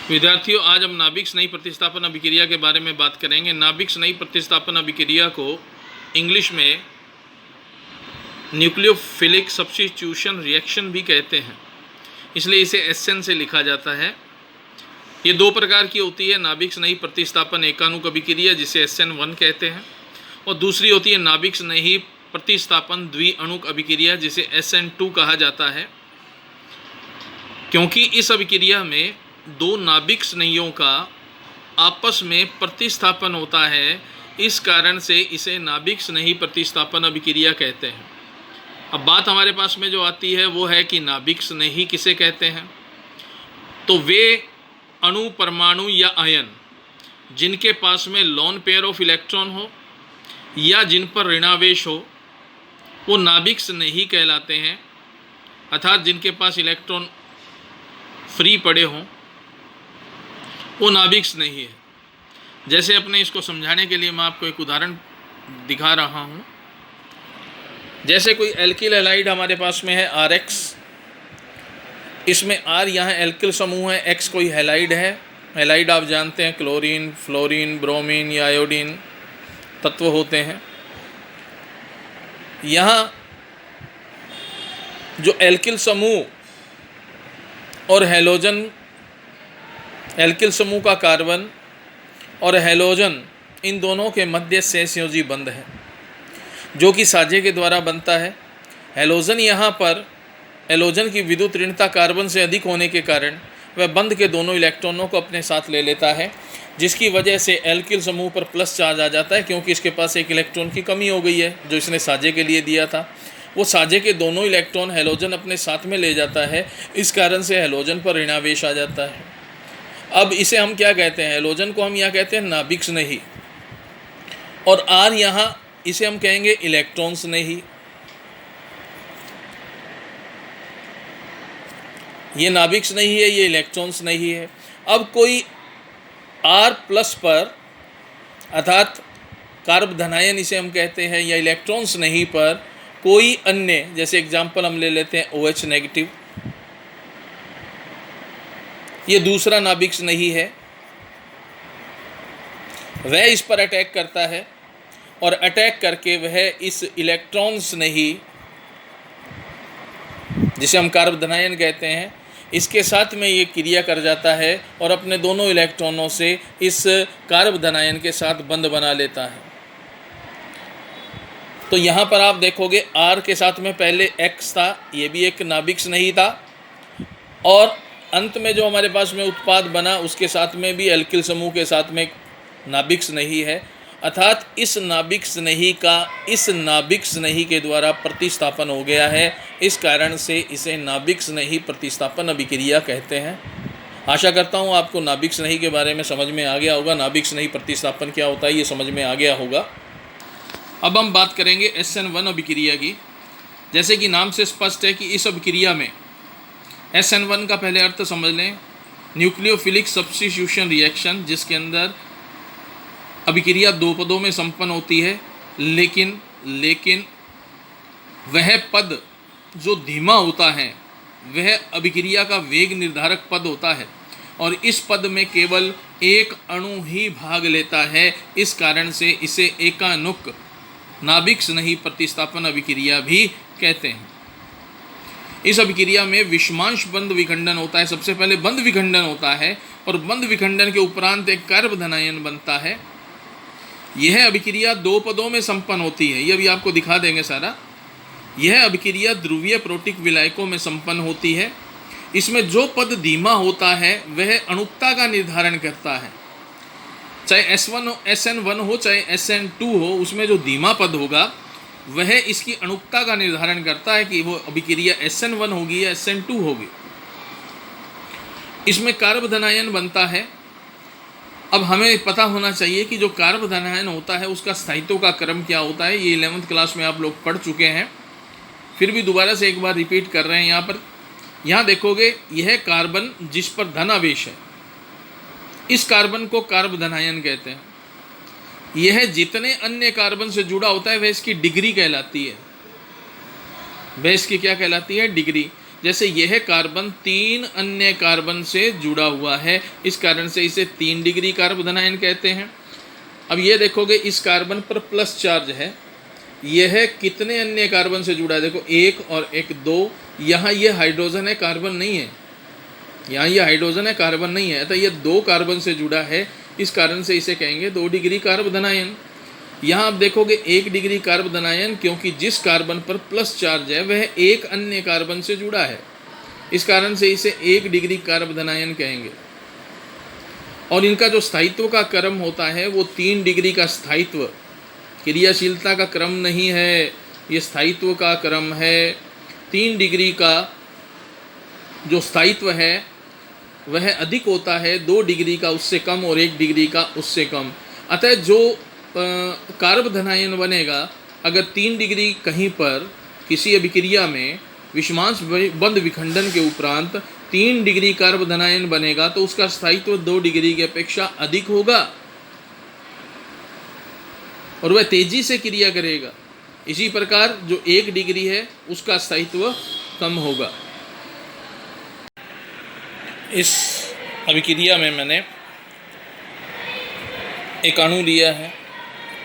विद्यार्थियों, आज हम नाभिक स्नेही प्रतिस्थापन अभिक्रिया के बारे में बात करेंगे। नाभिक स्नेही प्रतिस्थापन अभिक्रिया को इंग्लिश में न्यूक्लियोफिलिक सब्स्टिट्यूशन रिएक्शन भी कहते हैं, इसलिए इसे SN से लिखा जाता है। ये दो प्रकार की होती है, नाभिक स्नेही प्रतिस्थापन एकाणुक अभिक्रिया जिसे SN1 कहते हैं, और दूसरी होती है नाभिक स्नेही प्रतिस्थापन द्विअणुक अभिक्रिया जिसे SN2 कहा जाता है। क्योंकि इस अभिक्रिया में दो नाभिक स्नेहियों का आपस में प्रतिस्थापन होता है, इस कारण से इसे नाभिक स्नेही प्रतिस्थापन अभिक्रिया कहते हैं। अब बात हमारे पास में जो आती है वो है कि नाभिक स्नेही किसे कहते हैं। तो वे अणु, परमाणु या आयन जिनके पास में लोन पेयर ऑफ इलेक्ट्रॉन हो या जिन पर ऋणावेश हो वो नाभिक स्नेही कहलाते हैं, अर्थात जिनके पास इलेक्ट्रॉन फ्री पड़े हों वो नाभिक स्नेही है। जैसे अपने इसको समझाने के लिए मैं आपको एक उदाहरण दिखा रहा हूँ। जैसे कोई एल्किल हैलाइड हमारे पास में है RX, इसमें R यहाँ एल्किल समूह है, X कोई हैलाइड है। हैलाइड आप जानते हैं क्लोरीन, फ्लोरीन, ब्रोमीन या आयोडीन तत्व होते हैं। यहाँ जो एल्किल समूह और हैलोजन, एल्किल समूह का कार्बन और हैलोजन, इन दोनों के मध्य सहसंयोजी बंध है जो कि साझे के द्वारा बनता है। हैलोजन यहाँ पर हैलोजन की विद्युत ऋणता कार्बन से अधिक होने के कारण वह बंध के दोनों इलेक्ट्रॉनों को अपने साथ ले लेता है, जिसकी वजह से एल्किल समूह पर प्लस चार्ज आ जाता है, क्योंकि इसके पास एक इलेक्ट्रॉन की कमी हो गई है जो इसने साझे के लिए दिया था। वो साझे के दोनों इलेक्ट्रॉन हैलोजन अपने साथ में ले जाता है, इस कारण से हैलोजन पर ऋणावेश आ जाता है। अब इसे हम क्या कहते हैं, हैलोजन को हम यहाँ कहते हैं नाभिक स्नेही, और R यहाँ इसे हम कहेंगे इलेक्ट्रॉन स्नेही। ये नाभिक स्नेही है, ये इलेक्ट्रॉन स्नेही है। अब कोई R प्लस पर, अर्थात कार्ब धनायन इसे हम कहते हैं, या इलेक्ट्रॉन स्नेही पर कोई अन्य, जैसे एग्जाम्पल हम ले लेते हैं OH नेगेटिव, ये दूसरा नाभिक स्नेही है। वह इस पर अटैक करता है और अटैक करके वह इस इलेक्ट्रॉन स्नेही, जिसे हम कार्ब धनायन कहते हैं, इसके साथ में ये क्रिया कर जाता है और अपने दोनों इलेक्ट्रॉनों से इस कार्ब धनायन के साथ बंध बना लेता है। तो यहाँ पर आप देखोगे R के साथ में पहले X था, ये भी एक नाभिक स्नेही था, और अंत में जो हमारे पास में उत्पाद बना उसके साथ में भी एल्किल समूह के साथ में एक नाभिक स्नेही है, अर्थात इस नाभिक स्नेही का इस नाभिक स्नेही के द्वारा प्रतिस्थापन हो गया है। इस कारण से इसे नाभिक स्नेही प्रतिस्थापन अभिक्रिया कहते हैं। आशा करता हूँ आपको नाभिक स्नेही के बारे में समझ में आ गया होगा, नाभिक स्नेही प्रतिस्थापन क्या होता है ये समझ में आ गया होगा। अब हम बात करेंगे SN1 अभिक्रिया की। जैसे कि नाम से स्पष्ट है कि इस अभिक्रिया में SN1 का पहले अर्थ समझ लें, न्यूक्लियोफिलिक सब्स्टिट्यूशन रिएक्शन, जिसके अंदर अभिक्रिया दो पदों में संपन्न होती है, लेकिन वह पद जो धीमा होता है वह अभिक्रिया का वेग निर्धारक पद होता है, और इस पद में केवल एक अणु ही भाग लेता है। इस कारण से इसे एकाणुक नाभिक स्नेही प्रतिस्थापन अभिक्रिया भी कहते हैं। इस अभिक्रिया में विषमांश बंध विखंडन होता है। सबसे पहले बंध विखंडन होता है और बंध विखंडन के उपरांत एक कार्ब धनायन बनता है। यह अभिक्रिया दो पदों में संपन्न होती है, यह भी आपको दिखा देंगे सारा। यह अभिक्रिया ध्रुवीय प्रोटिक विलायकों में संपन्न होती है। इसमें जो पद धीमा होता है वह अणुकता का निर्धारण करता है, चाहे SN1 हो चाहे SN2 हो, उसमें जो धीमा पद होगा वह इसकी अणुकता का निर्धारण करता है कि वो अभिक्रिया SN1 होगी या SN2 होगी। इसमें कार्ब धनायन बनता है। अब हमें पता होना चाहिए कि जो कार्ब धनायन होता है उसका स्थायित्व का क्रम क्या होता है। ये 11th क्लास में आप लोग पढ़ चुके हैं, फिर भी दोबारा से एक बार रिपीट कर रहे हैं। यहाँ देखोगे यह कार्बन जिस पर धन आवेश है, इस कार्बन को कार्ब धनायन कहते हैं। यह जितने अन्य कार्बन से जुड़ा होता है वह इसकी डिग्री कहलाती है। वह इसकी क्या कहलाती है? डिग्री। जैसे यह कार्बन 3 अन्य कार्बन से जुड़ा हुआ है, इस कारण से इसे 3 डिग्री कार्बोधनायन कहते हैं। अब ये देखोगे इस कार्बन पर प्लस चार्ज है, यह कितने अन्य कार्बन से जुड़ा है, देखो 1 और 1 2, यहाँ ये हाइड्रोजन है, कार्बन नहीं है, यहाँ ये हाइड्रोजन है, कार्बन नहीं है, तो ये 2 कार्बन से जुड़ा है, इस कारण से इसे कहेंगे 2 डिग्री कार्बोधनायन। यहाँ आप देखोगे 1 डिग्री कार्बोधनायन, क्योंकि जिस कार्बन पर प्लस चार्ज है वह 1 अन्य कार्बन से जुड़ा है, इस कारण से इसे 1 डिग्री कार्बोधनायन कहेंगे। और इनका जो स्थायित्व का क्रम होता है वो 3 डिग्री का स्थायित्व, क्रियाशीलता का क्रम नहीं है, ये स्थायित्व का क्रम है। 3 डिग्री का जो स्थायित्व है वह अधिक होता है 2 डिग्री का उससे कम और 1 डिग्री का उससे कम। अतः जो कार्बोधनायन बनेगा, अगर 3 डिग्री कहीं पर किसी अभिक्रिया में विषमांश बंध विखंडन के उपरांत 3 डिग्री कार्बोधनायन बनेगा तो उसका स्थायित्व 2 डिग्री की अपेक्षा अधिक होगा और वह तेजी से क्रिया करेगा। इसी प्रकार जो 1 डिग्री है उसका स्थायित्व कम होगा। इस अभिक्रिया में मैंने एक अणु लिया है,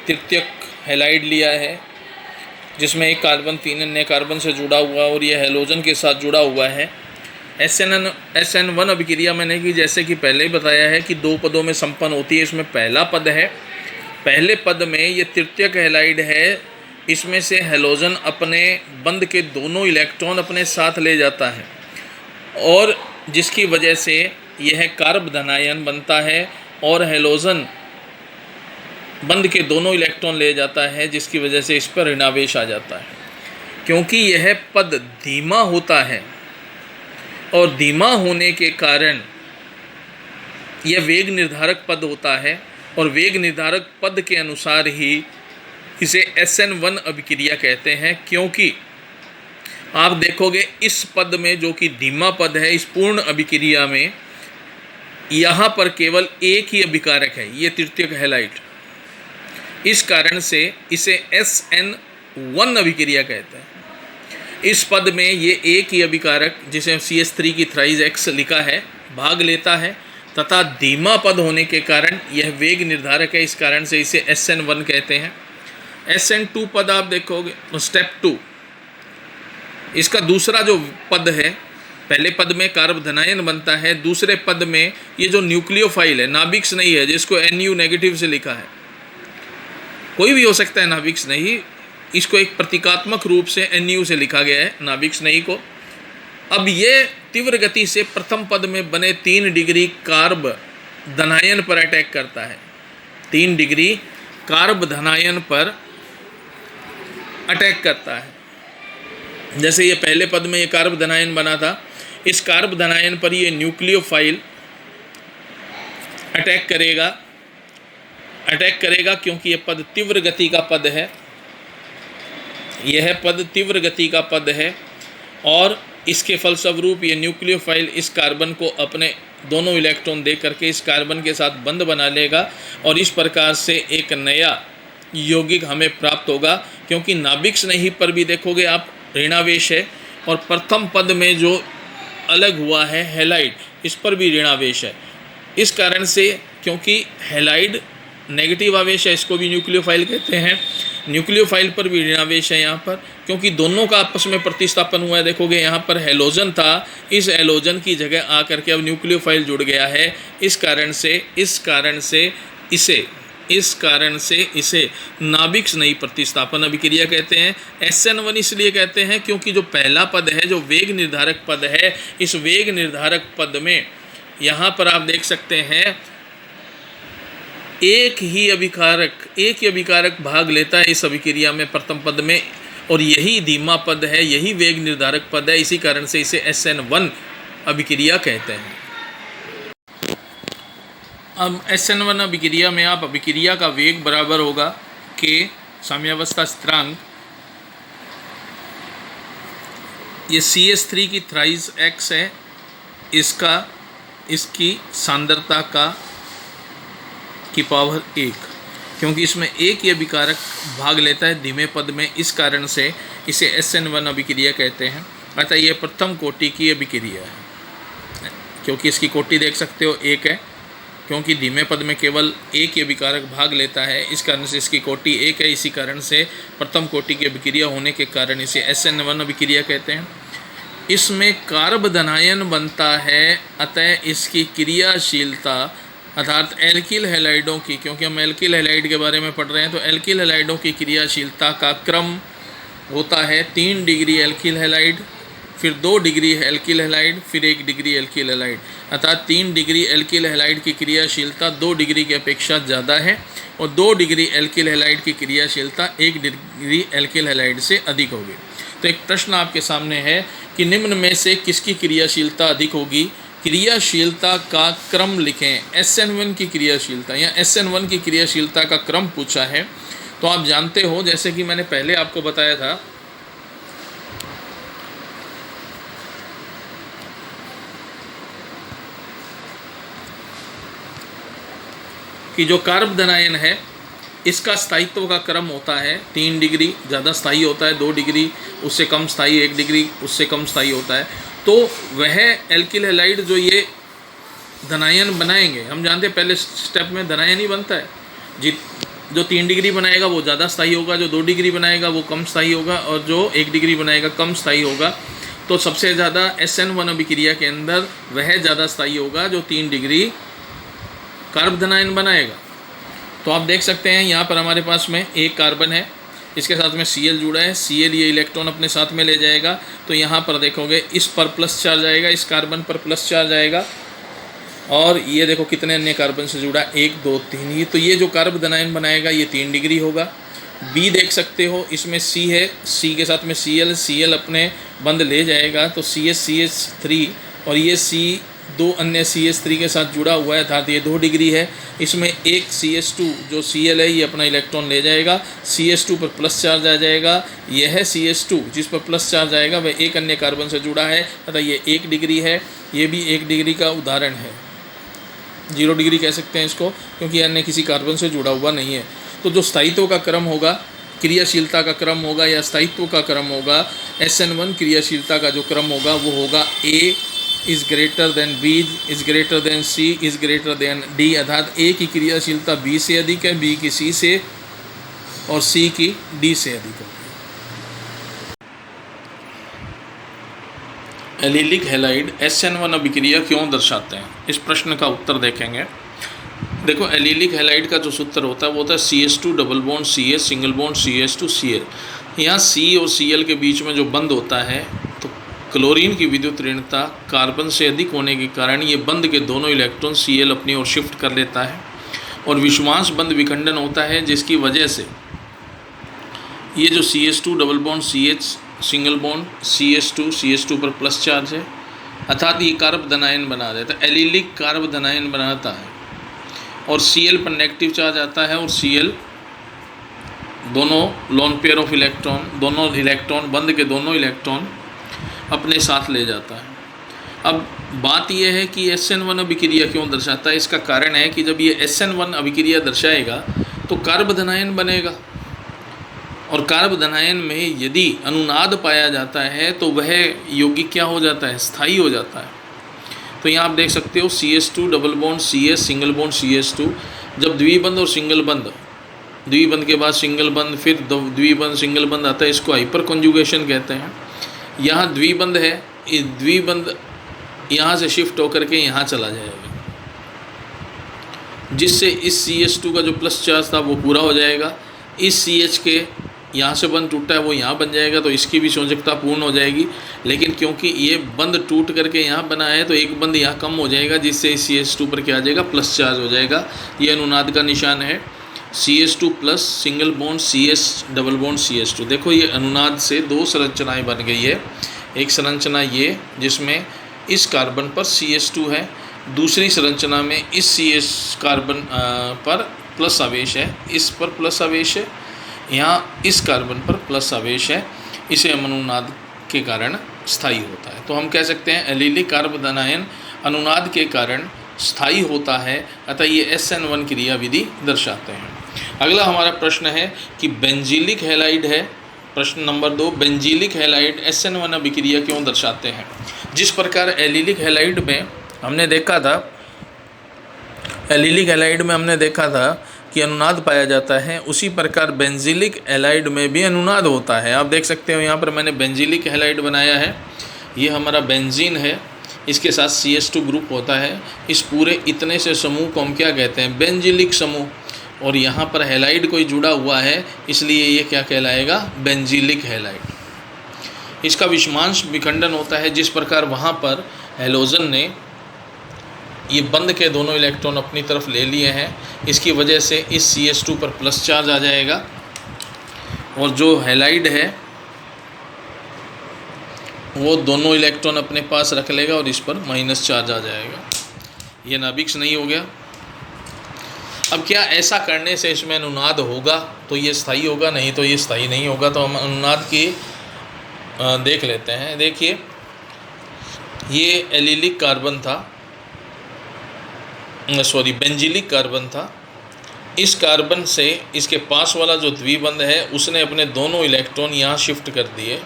तृतीयक हैलाइड लिया है, जिसमें एक कार्बन 3 अन्य कार्बन से जुड़ा हुआ और यह हैलोजन के साथ जुड़ा हुआ है। SN1 अभिक्रिया मैंने की जैसे कि पहले ही बताया है कि 2 पदों में संपन्न होती है। इसमें पहला पद है, पहले पद में ये तृतीयक हैलाइड है, इसमें से हैलोजन अपने बंध के दोनों इलेक्ट्रॉन अपने साथ ले जाता है और जिसकी वजह से यह कार्बोधनायन बनता है और हैलोजन बंध के दोनों इलेक्ट्रॉन ले जाता है, जिसकी वजह से इस पर ऋणावेश आ जाता है। क्योंकि यह पद धीमा होता है और धीमा होने के कारण यह वेग निर्धारक पद होता है और वेग निर्धारक पद के अनुसार ही इसे SN1 अभिक्रिया कहते हैं। क्योंकि आप देखोगे इस पद में जो कि धीमा पद है, इस पूर्ण अभिक्रिया में यहाँ पर केवल एक ही अभिकारक है, ये तृतीयक हैलाइड, इस कारण से इसे SN1 अभिक्रिया कहते हैं। इस पद में ये एक ही अभिकारक जिसे CH3 की थ्राइज X लिखा है भाग लेता है तथा धीमा पद होने के कारण यह वेग निर्धारक है, इस कारण से इसे SN1 कहते हैं। SN2 पद आप देखोगे स्टेप 2, इसका दूसरा जो पद है, पहले पद में कार्बोधनायन बनता है, दूसरे पद में ये जो न्यूक्लियोफाइल है, नाभिक्स नहीं है, जिसको Nu नेगेटिव से लिखा है, कोई भी हो सकता है नाभिक्स नहीं, इसको एक प्रतीकात्मक रूप से Nu से लिखा गया है नाभिक्स नहीं को। अब ये तीव्र गति से प्रथम पद में बने 3 डिग्री कार्बोधनायन पर अटैक करता है, 3 डिग्री कार्बोधनायन पर अटैक करता है। जैसे ये पहले पद में ये कार्बोधनायन बना था, इस कार्बोधनायन पर ये न्यूक्लियोफाइल अटैक करेगा क्योंकि ये पद तीव्र गति का पद है, यह पद तीव्र गति का पद है और इसके फलस्वरूप ये न्यूक्लियोफाइल इस कार्बन को अपने दोनों इलेक्ट्रॉन दे करके इस कार्बन के साथ बंध बना लेगा और इस प्रकार से एक नया यौगिक हमें प्राप्त होगा। क्योंकि नाभिक्स नहीं पर भी देखोगे आप ऋणावेश है और प्रथम पद में जो अलग हुआ है हैलाइड, इस पर भी ऋणावेश है। इस कारण से क्योंकि हैलाइड नेगेटिव आवेश है, इसको भी न्यूक्लियोफाइल कहते हैं, न्यूक्लियोफाइल पर भी ऋणावेश है यहाँ पर, क्योंकि दोनों का आपस में प्रतिस्थापन हुआ है। देखोगे यहाँ पर हैलोजन था, इस हैलोजन की जगह आकर के अब न्यूक्लियोफाइल जुड़ गया है, इस कारण से इसे नाभिक्स नहीं प्रतिस्थापन अभिक्रिया कहते हैं। SN1 इसलिए कहते हैं क्योंकि जो पहला पद है, जो वेग निर्धारक पद है, इस वेग निर्धारक पद में यहाँ पर आप देख सकते हैं एक ही अभिकारक भाग लेता है इस अभिक्रिया में प्रथम पद में, और यही धीमा पद है, यही वेग निर्धारक पद है, इसी कारण से इसे SN1 अभिक्रिया कहते हैं। अब SN1 अभिक्रिया में आप अभिक्रिया का वेग बराबर होगा K साम्यावस्था स्थिरांक, ये CH3 की थ्राइज X है, इसकी सांद्रता की पावर 1, क्योंकि इसमें एक ही अभिकारक भाग लेता है धीमे पद में, इस कारण से इसे SN1 अभिक्रिया कहते हैं। अतः ये प्रथम कोटि की अभिक्रिया है, क्योंकि इसकी कोटि देख सकते हो एक है, क्योंकि धीमे पद में केवल एक ही अभिकारक भाग लेता है, इस कारण से इसकी कोटि एक है। इसी कारण से प्रथम कोटि की अभिक्रिया होने के कारण इसे SN1 अभिक्रिया कहते हैं। इसमें कार्बधनायन बनता है, अतः इसकी क्रियाशीलता अर्थात एल्किल हैलाइडों की, क्योंकि हम एल्किल हैलाइड के बारे में पढ़ रहे हैं, तो एल्किल हैलाइडों की क्रियाशीलता का क्रम होता है 3 डिग्री एल्किल हैलाइड, फिर 2 डिग्री एल्किल हैलाइड, फिर 1 डिग्री एल्किल हैलाइड। अर्थात 3 डिग्री एल्किल हैलाइड की क्रियाशीलता 2 डिग्री की अपेक्षा ज़्यादा है और 2 डिग्री एल्किल हैलाइड की क्रियाशीलता 1 डिग्री एल्किल हैलाइड से अधिक होगी। तो एक प्रश्न आपके सामने है कि निम्न में से किसकी क्रियाशीलता अधिक होगी? क्रियाशीलता का क्रम लिखें। SN1 की क्रियाशीलता या SN1 की क्रियाशीलता का क्रम पूछा है। तो आप जानते हो, जैसे कि मैंने पहले आपको बताया था कि जो कार्बधनायन है इसका स्थायित्व का क्रम होता है 3 डिग्री, ज़्यादा स्थायी होता है 2 डिग्री, उससे कम स्थायी 1 डिग्री, उससे कम स्थायी होता है। तो वह एल्किल हैलाइड जो ये धनायन बनाएंगे, हम जानते हैं पहले स्टेप में धनायन ही बनता है, जो 3 डिग्री बनाएगा वो ज़्यादा स्थायी होगा, जो 2 डिग्री बनाएगा वो कम स्थायी होगा, और जो 1 डिग्री बनाएगा कम स्थायी होगा। तो सबसे ज़्यादा SN1 अभिक्रिया के अंदर वह ज़्यादा स्थायी होगा जो 3 डिग्री कार्बधनायन बनाएगा। तो आप देख सकते हैं यहाँ पर हमारे पास में एक कार्बन है, इसके साथ में Cl जुड़ा है, Cl ये इलेक्ट्रॉन अपने साथ में ले जाएगा। तो यहाँ पर देखोगे इस पर प्लस चार्ज आएगा, इस कार्बन पर प्लस चार्ज आएगा, और ये देखो कितने अन्य कार्बन से जुड़ा, 1 2 3 ही। तो ये जो कार्बधनायन बनाएगा ये 3 डिग्री होगा। बी देख सकते हो, इसमें C है, C के साथ में Cl अपने बंद ले जाएगा, तो CH3, और ये C 2 अन्य CH3 के साथ जुड़ा हुआ है, अर्थात ये 2 डिग्री है। इसमें एक CH2 जो Cl है ये अपना इलेक्ट्रॉन ले जाएगा, CH2 पर प्लस चार्ज आ जाएगा। यह है CH2 जिस पर प्लस चार्ज आएगा वह एक अन्य कार्बन से जुड़ा है, अतः ये 1 डिग्री है। ये भी 1 डिग्री का उदाहरण है, 0 डिग्री कह सकते हैं इसको, क्योंकि अन्य किसी कार्बन से जुड़ा हुआ नहीं है। तो जो स्थायित्व का क्रम होगा, क्रियाशीलता का क्रम होगा या स्थायित्व का क्रम होगा, SN1 क्रियाशीलता का जो क्रम होगा वो होगा A is greater than B is greater than C is greater than D। अर्थात A की क्रियाशीलता B से अधिक है, B की C से, और C की D से अधिक है। एलिलिक हैलाइड SN1 अभिक्रिया क्यों दर्शाते हैं, इस प्रश्न का उत्तर देखेंगे। देखो, एलिलिक हैलाइड का जो सूत्र होता है वो होता है CH2 double bond CH single bond CH2 Cl। यहाँ C और Cl के बीच में जो बंध होता है, तो क्लोरीन की विद्युत ऋणता कार्बन से अधिक होने के कारण ये बंध के दोनों इलेक्ट्रॉन Cl अपनी ओर शिफ्ट कर लेता है, और विषुवांश बंध विखंडन होता है, जिसकी वजह से ये जो CH2 double bond CH single bond CH2 पर प्लस चार्ज है, अर्थात ये कार्बधनायन बना देता है, एलिलिक कार्बधनायन बनाता है, और Cl पर नेगेटिव चार्ज आता है, और Cl दोनों लोन पेयर ऑफ इलेक्ट्रॉन, दोनों इलेक्ट्रॉन बंध के दोनों इलेक्ट्रॉन अपने साथ ले जाता है। अब बात यह है कि SN1 अभिक्रिया क्यों दर्शाता है। इसका कारण है कि जब ये SN1 अभिक्रिया दर्शाएगा तो कार्बधनायन बनेगा, और कार्बधनायन में यदि अनुनाद पाया जाता है तो वह यौगिक क्या हो जाता है, स्थायी हो जाता है। तो यहाँ आप देख सकते हो CH2 double bond CH single bond CH2, जब द्विबंध और सिंगल बंध, द्विबंध के बाद सिंगल बंध, फिर द्विबंध सिंगल बंध आता है, इसको हाइपर कॉन्जुगेशन कहते हैं। यहाँ द्विबंध है, ये द्विबंध यहाँ से शिफ्ट होकर के यहाँ चला जाएगा, जिससे इस CH2 का जो प्लस चार्ज था वो पूरा हो जाएगा। इस CH के यहाँ से बंध टूटा है वो यहाँ बन जाएगा, तो इसकी भी संयोजकता पूर्ण हो जाएगी। लेकिन क्योंकि ये बंध टूट करके यहाँ बना है तो एक बंध यहाँ कम हो जाएगा, जिससे इस CH2 पर क्या आ जाएगा, प्लस चार्ज हो जाएगा। ये अनुनाद का निशान है, CH2 plus single bond CH double bond CH2। देखो ये अनुनाद से 2 संरचनाएँ बन गई है। एक संरचना ये जिसमें इस कार्बन पर CH2 है, दूसरी संरचना में इस CH कार्बन पर प्लस आवेश है, इस पर प्लस आवेश है, यहाँ इस कार्बन पर प्लस आवेश है। इसे अनुनाद के कारण स्थायी होता है। तो हम कह सकते हैं एलिलिक कार्बधनायन अनुनाद के कारण स्थायी होता है, अतः ये SN1 क्रिया विधि दर्शाते हैं। अगला हमारा प्रश्न है कि बेंजीलिक हैलाइड है, प्रश्न नंबर 2, बेंजीलिक हैलाइड SN1 अभिक्रिया क्यों दर्शाते हैं? जिस प्रकार एलिलिक हैलाइड में हमने देखा था कि अनुनाद पाया जाता है, उसी प्रकार बेंजीलिक हैलाइड में भी अनुनाद होता है। आप देख सकते हो यहाँ पर मैंने बेंजीलिक हैलाइड बनाया है, ये हमारा बेंजीन है, इसके साथ CH2 ग्रुप होता है। इस पूरे इतने से समूह को हम क्या कहते हैं? बेंजीलिक समूह। और यहाँ पर हैलाइड कोई जुड़ा हुआ है, इसलिए ये क्या कहलाएगा? Benzylic halide. इसका विषमांश विखंडन होता है, जिस प्रकार वहाँ पर हैलोजन ने ये बंद के दोनों इलेक्ट्रॉन अपनी तरफ ले लिए हैं, इसकी वजह से इस CH2 पर प्लस चार्ज आ जाएगा और जो हैलाइड है वो दोनों इलेक्ट्रॉन अपने पास रख लेगा और इस पर माइनस चार्ज आ जाएगा। ये नाभिक नहीं हो गया। अब क्या ऐसा करने से इसमें अनुनाद होगा तो ये स्थायी होगा? नहीं तो ये स्थायी नहीं होगा। तो हम अनुनाद की देख लेते हैं। देखिए, ये एलिलिक कार्बन था, बेंजीलिक कार्बन था। इस कार्बन से इसके पास वाला जो द्विबंध है उसने अपने दोनों इलेक्ट्रॉन यहाँ शिफ्ट कर दिए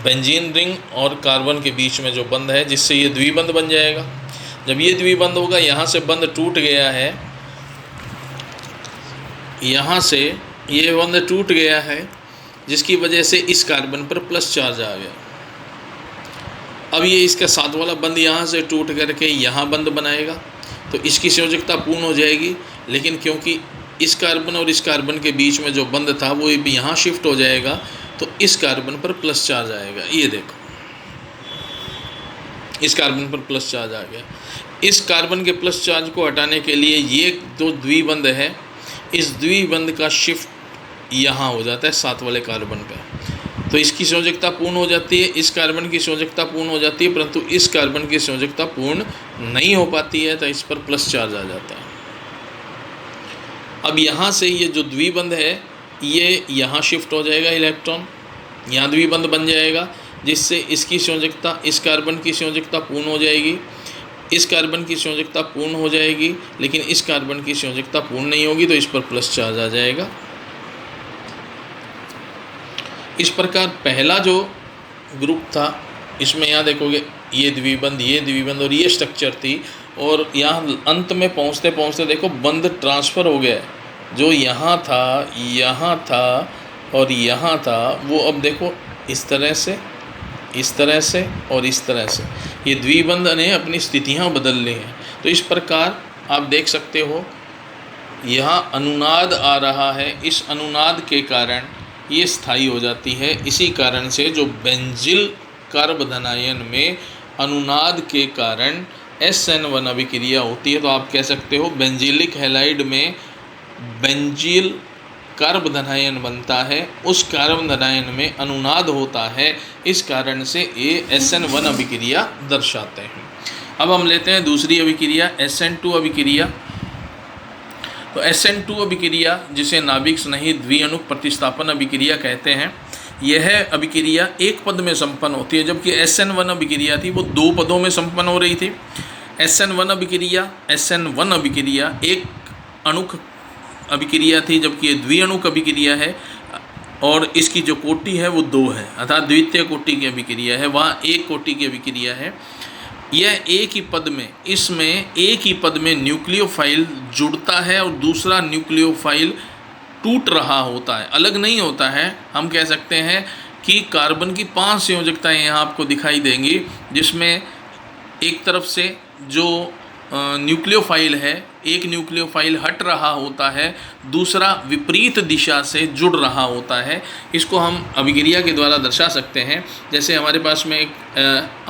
बेंजीन रिंग और कार्बन के बीच में जो बंध है, जिससे ये द्विबंध बन जाएगा। जब ये द्विबंध होगा, यहाँ से बंध टूट गया है, यहाँ से ये बंध टूट गया है, जिसकी वजह से इस कार्बन पर प्लस चार्ज आ गया। अब ये इसका साथ वाला बंध यहाँ से टूट करके यहाँ बंध बनाएगा, तो इसकी संयोजकता पूर्ण हो जाएगी। लेकिन क्योंकि इस कार्बन और इस कार्बन के बीच में जो बंध था वो भी यहाँ शिफ्ट हो जाएगा, तो इस कार्बन पर प्लस चार्ज आएगा। ये देखो, इस कार्बन पर प्लस चार्ज आ गया। इस कार्बन के प्लस चार्ज को हटाने के लिए ये जो द्विबंध है, इस द्विबंध का शिफ्ट यहाँ हो जाता है साथ वाले कार्बन पे, तो इसकी संयोजकता पूर्ण हो जाती है, इस कार्बन की संयोजकता पूर्ण हो जाती है, परंतु इस कार्बन की संयोजकता पूर्ण नहीं हो पाती है, तो इस पर प्लस चार्ज आ जाता है। अब यहाँ से ये जो द्विबंध है ये यहाँ शिफ्ट हो जाएगा, इलेक्ट्रॉन यहाँ द्विबंध बन जाएगा, जिससे इसकी संयोजकता, इस कार्बन की संयोजकता पूर्ण हो जाएगी, इस कार्बन की संयोजकता पूर्ण हो जाएगी, लेकिन इस कार्बन की संयोजकता पूर्ण नहीं होगी, तो इस पर प्लस चार्ज आ जाएगा। इस प्रकार पहला जो ग्रुप था, इसमें यहाँ देखोगे ये द्विबंध और ये स्ट्रक्चर थी, और यहाँ अंत में पहुँचते पहुँचते देखो बंध ट्रांसफ़र हो गया है। जो यहाँ था और यहाँ था, वो अब देखो इस तरह से और इस तरह से ये द्विबंध ने अपनी स्थितियाँ बदल ली हैं। तो इस प्रकार आप देख सकते हो यहाँ अनुनाद आ रहा है, इस अनुनाद के कारण ये स्थायी हो जाती है। इसी कारण से जो बेंजील कार्बधनायन में अनुनाद के कारण SN1 अभिक्रिया होती है, तो आप कह सकते हो बेंजीलिक हैलाइड में बेंजील कार्बधनायन बनता है, उस कार्बधनायन में अनुनाद होता है, इस कारण से ये SN1 अभिक्रिया दर्शाते हैं। अब हम लेते हैं दूसरी अभिक्रिया, SN2 अभिक्रिया। तो SN2 अभिक्रिया, जिसे नाभिक स्नेही द्विअणुक प्रतिस्थापन अभिक्रिया कहते हैं, यह अभिक्रिया एक पद में संपन्न होती है, जबकि SN1 अभिक्रिया थी वो दो पदों में संपन्न हो रही थी। SN1 अभिक्रिया एक अणुक अभिक्रिया थी, जबकि ये द्विअणुक अभिक्रिया है, और इसकी जो कोटि है वो दो है, अर्थात द्वितीय कोटि की अभिक्रिया है, वहाँ एक कोटि की अभिक्रिया है। यह एक ही पद में, इसमें एक ही पद में न्यूक्लियोफाइल जुड़ता है और दूसरा न्यूक्लियोफाइल टूट रहा होता है, अलग नहीं होता है। हम कह सकते हैं कि कार्बन की 5 संयोजकताएं यहाँ आपको दिखाई देंगी, जिसमें एक तरफ से जो न्यूक्लियोफाइल है, एक न्यूक्लियोफाइल हट रहा होता है, दूसरा विपरीत दिशा से जुड़ रहा होता है। इसको हम अभिक्रिया के द्वारा दर्शा सकते हैं। जैसे हमारे पास में एक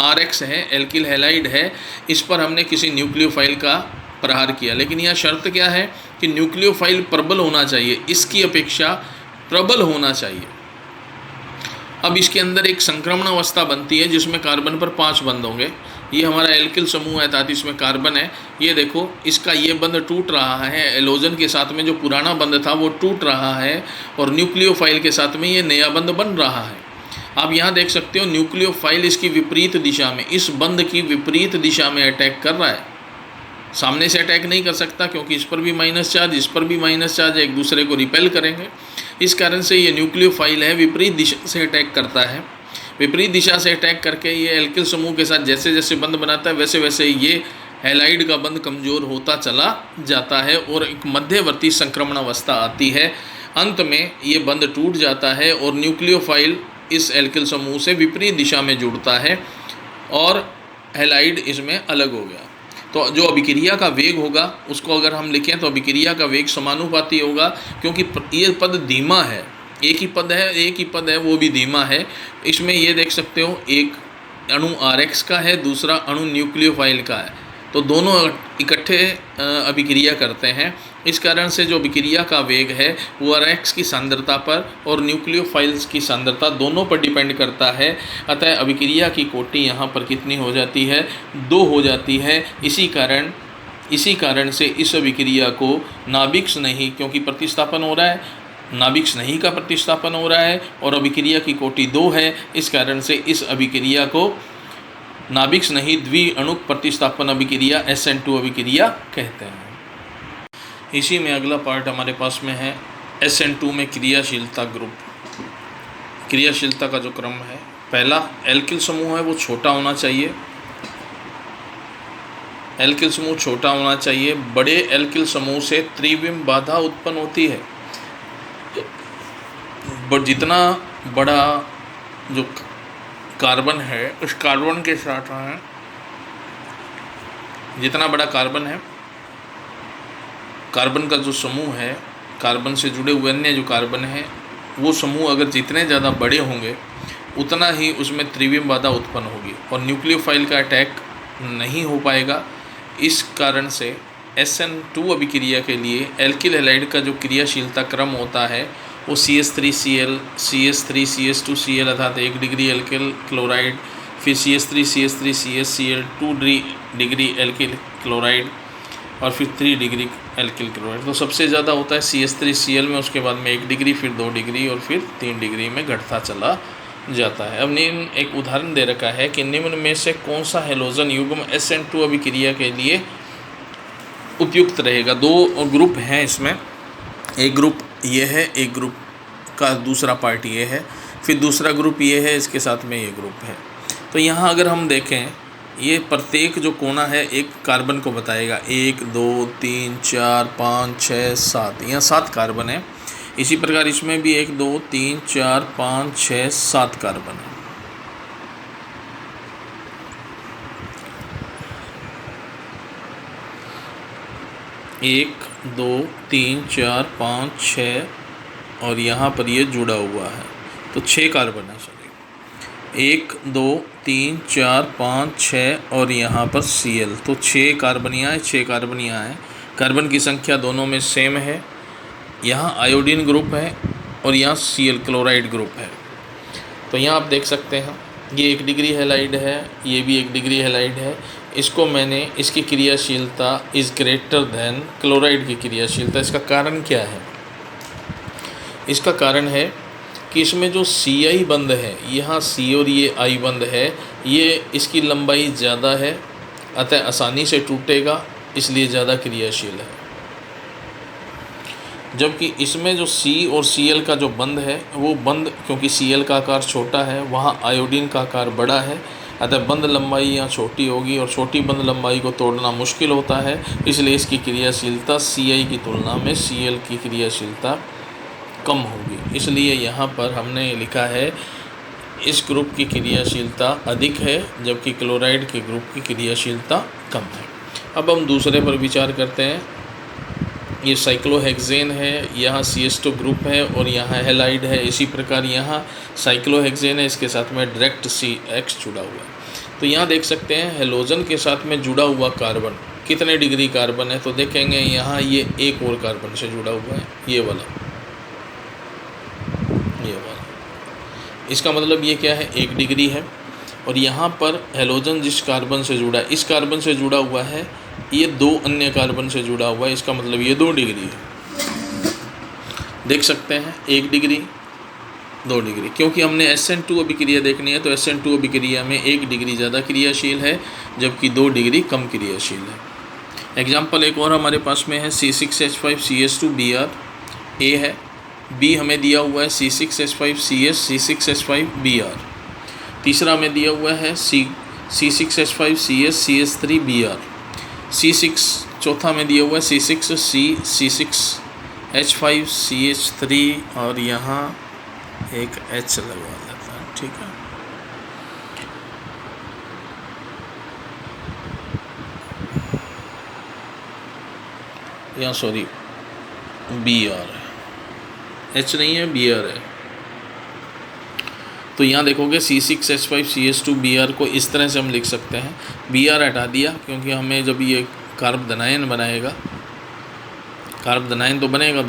RX है, एल्किल हैलाइड है, इस पर हमने किसी न्यूक्लियोफाइल का प्रहार किया, लेकिन यह शर्त क्या है कि न्यूक्लियोफाइल प्रबल होना चाहिए, इसकी अपेक्षा प्रबल होना चाहिए। अब इसके अंदर एक संक्रमण अवस्था बनती है, जिसमें कार्बन पर 5 बंध होंगे। ये हमारा एल्किल समूह है, अर्थात इसमें कार्बन है। ये देखो, इसका ये बंध टूट रहा है, एलोजन के साथ में जो पुराना बंध था वो टूट रहा है, और न्यूक्लियोफाइल के साथ में ये नया बंध बन रहा है। आप यहाँ देख सकते हो न्यूक्लियोफाइल इसकी विपरीत दिशा में, इस बंध की विपरीत दिशा में अटैक कर रहा है। सामने से अटैक नहीं कर सकता क्योंकि इस पर भी माइनस चार्ज, इस पर भी माइनस चार्ज, एक दूसरे को रिपेल करेंगे। इस कारण से ये न्यूक्लियोफाइल है, विपरीत दिशा से अटैक करता है। विपरीत दिशा से अटैक करके ये एल्किल समूह के साथ जैसे जैसे बंध बनाता है वैसे वैसे ये हैलाइड का बंध कमज़ोर होता चला जाता है और एक मध्यवर्ती संक्रमण अवस्था आती है। अंत में ये बंध टूट जाता है और न्यूक्लियोफाइल इस एल्किल समूह से विपरीत दिशा में जुड़ता है और हैलाइड इसमें अलग हो गया। तो जो अभिक्रिया का वेग होगा उसको अगर हम लिखें तो अभिक्रिया का वेग समानुपाती होगा, क्योंकि ये पद धीमा है, एक ही पद है वो भी धीमा है। इसमें ये देख सकते हो, एक अणु RX का है, दूसरा अणु न्यूक्लियोफाइल का है, तो दोनों इकट्ठे अभिक्रिया करते हैं। इस कारण से जो अभिक्रिया का वेग है वो RX की सांद्रता पर और न्यूक्लियोफाइल्स की सांद्रता दोनों पर डिपेंड करता है। अतः अभिक्रिया की कोटि यहाँ पर कितनी हो जाती है, 2 हो जाती है। इसी कारण से इस अभिक्रिया को नाभिक स्नेही, क्योंकि प्रतिस्थापन हो रहा है, नाभिक स्नेही का प्रतिस्थापन हो रहा है और अभिक्रिया की कोटि 2 है, इस कारण से इस अभिक्रिया को नाभिक स्नेही द्विअणुक प्रतिस्थापन अभिक्रिया SN2 अभिक्रिया कहते हैं। इसी में अगला पार्ट हमारे पास में है SN2 में क्रियाशीलता ग्रुप। क्रियाशीलता का जो क्रम है, पहला एल्किल समूह है वो छोटा होना चाहिए, एल्किल समूह छोटा होना चाहिए। बड़े एल्किल समूह से त्रिविम बाधा उत्पन्न होती है, बट जितना बड़ा जो कार्बन है उस कार्बन के साथ है, जितना बड़ा कार्बन है, कार्बन का जो समूह है, कार्बन से जुड़े हुए अन्य जो कार्बन है, वो समूह अगर जितने ज़्यादा बड़े होंगे उतना ही उसमें त्रिविम बाधा उत्पन्न होगी और न्यूक्लियोफाइल का अटैक नहीं हो पाएगा। इस कारण से SN2 अभिक्रिया के लिए एल्किल हैलाइड का जो क्रियाशीलता क्रम होता है वो CH3Cl, CH3CH2Cl अर्थात 1 डिग्री एल्किल क्लोराइड, फिर CH3CH3CH, 2 डिग्री एल्किल क्लोराइड और फिर 3 डिग्री एल्किल क्लोराइड। तो सबसे ज़्यादा होता है CH3Cl में, उसके बाद में 1 डिग्री, फिर 2 डिग्री और फिर 3 डिग्री में घटता चला जाता है। अब निम्न एक उदाहरण दे रखा है कि निम्न में से कौन सा हैलोजन युग्म SN2 अभिक्रिया के लिए उपयुक्त रहेगा। 2 ग्रुप हैं इसमें, एक ग्रुप ये है, एक ग्रुप का दूसरा पार्ट ये है, फिर दूसरा ग्रुप ये है, इसके साथ में ये ग्रुप है। तो यहाँ अगर हम देखें, ये प्रत्येक जो कोना है एक कार्बन को बताएगा, 1 2 3 4 5 6 7, यहाँ 7 कार्बन है। इसी प्रकार इसमें भी 1 2 3 4 5 6 7 कार्बन है। एक 2 3 4 5 6 और यहाँ पर ये जुड़ा हुआ है तो 6 कार्बन है। सॉरी, 1 2 3 4 5 6 और यहाँ पर Cl, तो 6 कार्बन यहाँ है, 6 कार्बन यहाँ है। कार्बन की संख्या दोनों में सेम है। यहाँ आयोडीन ग्रुप है और यहाँ Cl क्लोराइड ग्रुप है। तो यहाँ आप देख सकते हैं ये 1 डिग्री हैलाइड है, ये भी 1 डिग्री हैलाइड है। इसको मैंने, इसकी क्रियाशीलता इज़ ग्रेटर देन क्लोराइड की क्रियाशीलता। इसका कारण क्या है? इसका कारण है कि इसमें जो Ci बंध है, यहाँ C और ये I बंध है, ये इसकी लंबाई ज़्यादा है, अतः आसानी से टूटेगा, इसलिए ज़्यादा क्रियाशील है। जबकि इसमें जो C और Cl का जो बंध है वो बंध, क्योंकि Cl का आकार छोटा है, वहाँ आयोडीन का आकार बड़ा है, अतः बंध लंबाई यहाँ छोटी होगी और छोटी बंध लंबाई को तोड़ना मुश्किल होता है, इसलिए इसकी क्रियाशीलता Ci की तुलना में Cl की क्रियाशीलता कम होगी। इसलिए यहाँ पर हमने लिखा है इस ग्रुप की क्रियाशीलता अधिक है जबकि क्लोराइड के ग्रुप की क्रियाशीलता कम है। अब हम दूसरे पर विचार करते हैं। ये साइक्लोहेक्सेन है, यहाँ CH2 ग्रुप है और यहाँ हैलाइड है। इसी प्रकार यहाँ साइक्लोहेक्सेन है, इसके साथ में डायरेक्ट CX जुड़ा हुआ है। तो यहाँ देख सकते हैं हैलोजन के साथ में जुड़ा हुआ कार्बन कितने डिग्री कार्बन है, तो देखेंगे यहाँ ये एक और कार्बन से जुड़ा हुआ है, ये वाला। इसका मतलब ये क्या है, 1 डिग्री है। और यहाँ पर हैलोजन जिस कार्बन से जुड़ा है, इस कार्बन से जुड़ा हुआ है, ये 2 अन्य कार्बन से जुड़ा हुआ है, इसका मतलब ये 2 डिग्री है। देख सकते हैं 1 डिग्री 2 डिग्री, क्योंकि हमने SN2 अभिक्रिया देखनी है तो SN2 अभिक्रिया में 1 डिग्री ज़्यादा क्रियाशील है जबकि 2 डिग्री कम क्रियाशील है। एग्जाम्पल एक और हमारे पास में है C6H5CS2Br ए है, बी हमें दिया हुआ है C6H5CS C6H5Br, तीसरा हमें दिया हुआ है C6H5CS CS3Br, C6 चौथा में दिया हुआ है C6H5CH3 और यहाँ एक H लगवा देता है, ठीक है। यहाँ सॉरी Br है, H नहीं है, Br है। तो यहाँ देखोगे C6H5CS2Br को इस तरह से हम लिख सकते हैं। Br हटा दिया क्योंकि हमें जब ये कार्बोनाइन बनाएगा, कार्बोनाइन तो बनेगा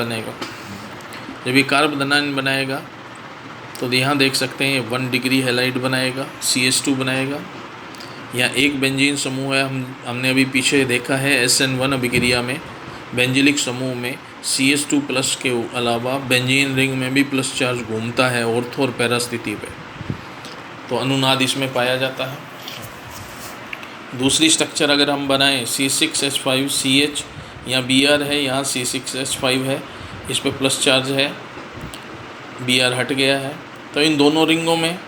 जब ये कार्बोनाइन बनाएगा तो यहाँ देख सकते हैं 1 डिग्री हैलाइड बनाएगा, CH2 बनाएगा। यहाँ एक बेंजीन समूह है, हमने अभी पीछे देखा है SN1 अभिक्रिया में बेंजिलिक समूह में CH2 प्लस के अलावा बेंजीन रिंग में भी प्लस चार्ज घूमता है ऑर्थो और पैरा स्थिति पे, तो अनुनाद इसमें पाया जाता है। दूसरी स्ट्रक्चर अगर हम बनाएं C6H5CH, यहाँ Br है, यहाँ C6H5 है, इस पे प्लस चार्ज है, Br हट गया है, तो इन दोनों रिंगों में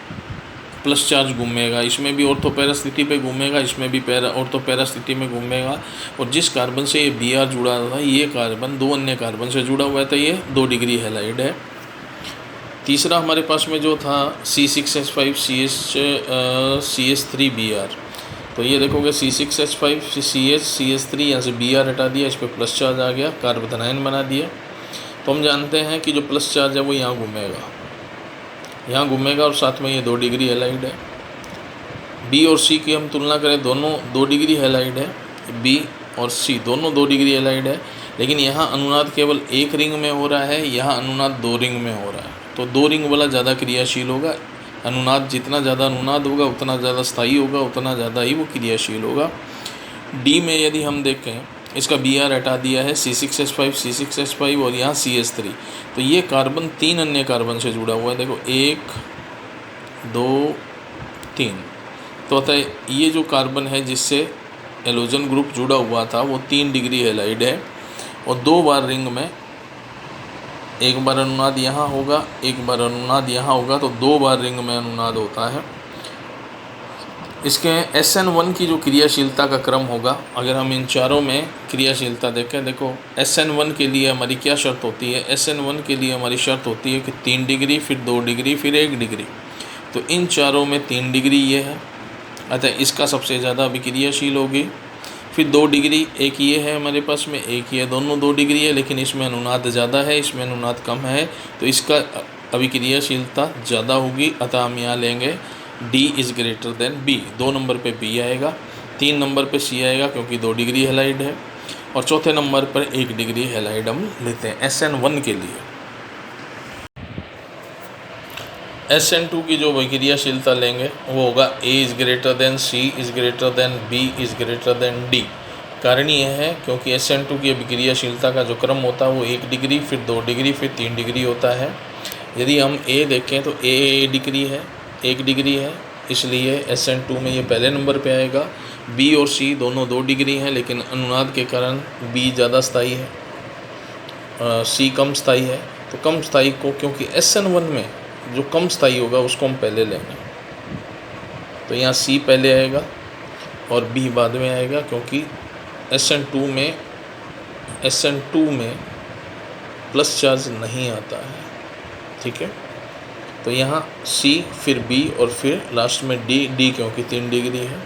प्लस चार्ज घूमेगा, इसमें भी ऑर्थो पैरा स्थिति पे घूमेगा, इसमें भी ऑर्थो पैरा स्थिति में घूमेगा। और जिस कार्बन से ये Br जुड़ा था ये कार्बन 2 अन्य कार्बन से जुड़ा हुआ है, तो ये 2 डिग्री हैलाइड है। तीसरा हमारे पास में जो था C6H5CS3Br, तो ये देखोगे C6H5CS3 यहाँ से Br हटा दिया, इस पर प्लस चार्ज आ गया, कार्बोनाइन बना दिया। तो हम जानते हैं कि जो प्लस चार्ज है वो यहाँ घूमेगा और साथ में ये 2 डिग्री हैलाइड है। बी और सी की हम तुलना करें, दोनों 2 डिग्री हैलाइड है, बी और सी दोनों 2 डिग्री हैलाइड है, लेकिन यहाँ अनुनाद केवल एक रिंग में हो रहा है, यहाँ अनुनाद 2 रिंग में हो रहा है। तो 2 रिंग वाला ज़्यादा क्रियाशील होगा, अनुनाद जितना ज़्यादा अनुनाद होगा उतना ज़्यादा स्थायी होगा, उतना ज़्यादा ही वो क्रियाशील होगा। डी में यदि हम देखें, इसका Br हटा दिया है, C6H5 और यहाँ CH3, तो ये कार्बन 3 अन्य कार्बन से जुड़ा हुआ है। देखो 1 2 3, तो अतः ये जो कार्बन है जिससे एलोजन ग्रुप जुड़ा हुआ था वो 3 डिग्री हैलाइड है और 2 बार रिंग में, एक बार अनुनाद यहाँ होगा, एक बार अनुनाद यहाँ होगा, तो 2 बार रिंग में अनुनाद होता है। इसके SN1 की जो क्रियाशीलता का क्रम होगा, अगर हम इन चारों में क्रियाशीलता देखें, देखो SN1 के लिए हमारी क्या शर्त होती है, SN1 के लिए हमारी शर्त होती है कि 3 डिग्री, फिर 2 डिग्री, फिर 1 डिग्री। तो इन चारों में 3 डिग्री ये है, अतः इसका सबसे ज़्यादा अभिक्रियाशील होगी। फिर 2 डिग्री एक ये है हमारे पास में, एक ये, दोनों 2 डिग्री है, लेकिन इसमें अनुनाद ज़्यादा है, इसमें अनुनाद कम है, तो इसका अभिक्रियाशीलता ज़्यादा होगी। अतः हम यहाँ लेंगे D is greater than B। 2 number पे B आएगा, 3 नंबर पे C आएगा क्योंकि 2 डिग्री हैलाइड है, और चौथे नंबर पर 1 डिग्री हैलाइड हम लेते हैं SN1 के लिए। SN2 की जो अभिक्रियाशीलता लेंगे वो होगा A is greater than C is greater than B is greater than D। कारण यह है क्योंकि SN2 की अभिक्रियाशीलता का जो क्रम होता है वो 1 डिग्री, फिर 2 डिग्री, फिर 3 डिग्री होता है। यदि हम A देखें तो A डिग्री है, 1 डिग्री है, इसलिए SN2 में ये पहले नंबर पे आएगा। B और C दोनों 2 डिग्री हैं, लेकिन अनुनाद के कारण B ज़्यादा स्थायी है, C कम स्थायी है। तो कम स्थायी को, क्योंकि SN1 में जो कम स्थायी होगा उसको हम पहले लेंगे, तो यहाँ C पहले आएगा और B बाद में आएगा, क्योंकि SN2 में प्लस चार्ज नहीं आता है, ठीक है। तो यहाँ C, फिर B और फिर लास्ट में D क्योंकि 3 डिग्री है।